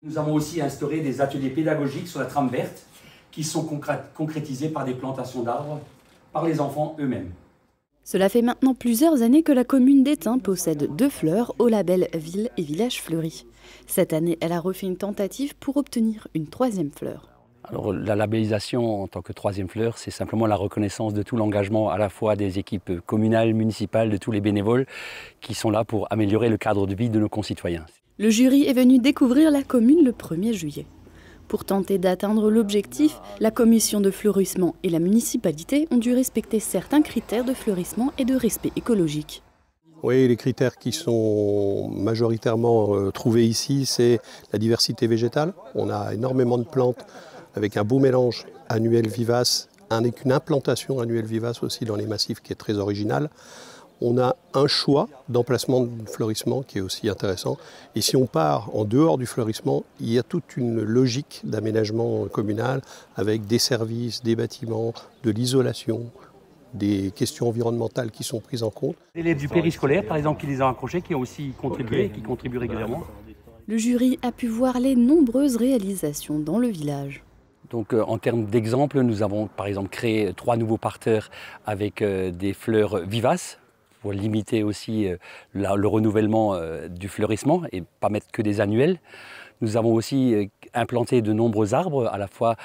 Nous avons aussi instauré des ateliers pédagogiques sur la trame verte qui sont concrétisés par des plantations d'arbres par les enfants eux-mêmes. Cela fait maintenant plusieurs années que la commune d'Étain possède 2 fleurs au label Ville et Village Fleuris. Cette année, elle a refait une tentative pour obtenir une 3e fleur. Alors, la labellisation en tant que 3e fleur, c'est simplement la reconnaissance de tout l'engagement à la fois des équipes communales, municipales, de tous les bénévoles qui sont là pour améliorer le cadre de vie de nos concitoyens. Le jury est venu découvrir la commune le 1er juillet. Pour tenter d'atteindre l'objectif, la commission de fleurissement et la municipalité ont dû respecter certains critères de fleurissement et de respect écologique. Oui, les critères qui sont majoritairement trouvés ici, c'est la diversité végétale. On a énormément de plantes avec un beau mélange annuel vivace, avec une implantation annuelle vivace aussi dans les massifs qui est très originale. On a un choix d'emplacement de fleurissement qui est aussi intéressant. Et si on part en dehors du fleurissement, il y a toute une logique d'aménagement communal avec des services, des bâtiments, de l'isolation, des questions environnementales qui sont prises en compte. Les élèves du périscolaire, par exemple, qui les ont accrochés, qui ont aussi contribué, qui contribuent régulièrement. Le jury a pu voir les nombreuses réalisations dans le village. Donc en termes d'exemples, nous avons par exemple créé 3 nouveaux parteurs avec des fleurs vivaces, pour limiter aussi le renouvellement du fleurissement et pas mettre que des annuels. Nous avons aussi implanté de nombreux arbres, à la fois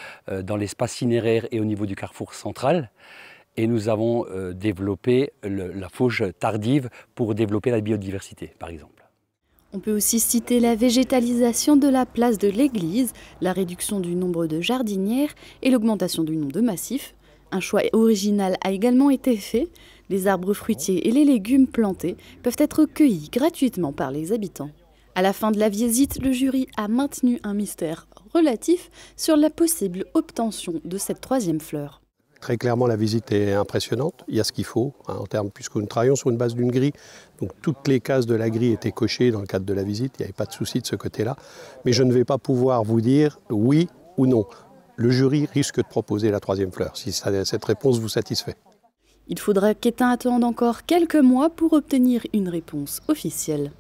dans l'espace cinéraire et au niveau du carrefour central. Et nous avons développé la fauche tardive pour développer la biodiversité, par exemple. On peut aussi citer la végétalisation de la place de l'église, la réduction du nombre de jardinières et l'augmentation du nombre de massifs. Un choix original a également été fait. Les arbres fruitiers et les légumes plantés peuvent être cueillis gratuitement par les habitants. À la fin de la visite, le jury a maintenu un mystère relatif sur la possible obtention de cette 3e fleur. Très clairement, la visite est impressionnante. Il y a ce qu'il faut, en termes, puisque nous travaillons sur une base d'une grille. Donc toutes les cases de la grille étaient cochées dans le cadre de la visite. Il n'y avait pas de souci de ce côté-là. Mais je ne vais pas pouvoir vous dire oui ou non. Le jury risque de proposer la 3e fleur, si cette réponse vous satisfait. Il faudra qu'Étain attende encore quelques mois pour obtenir une réponse officielle.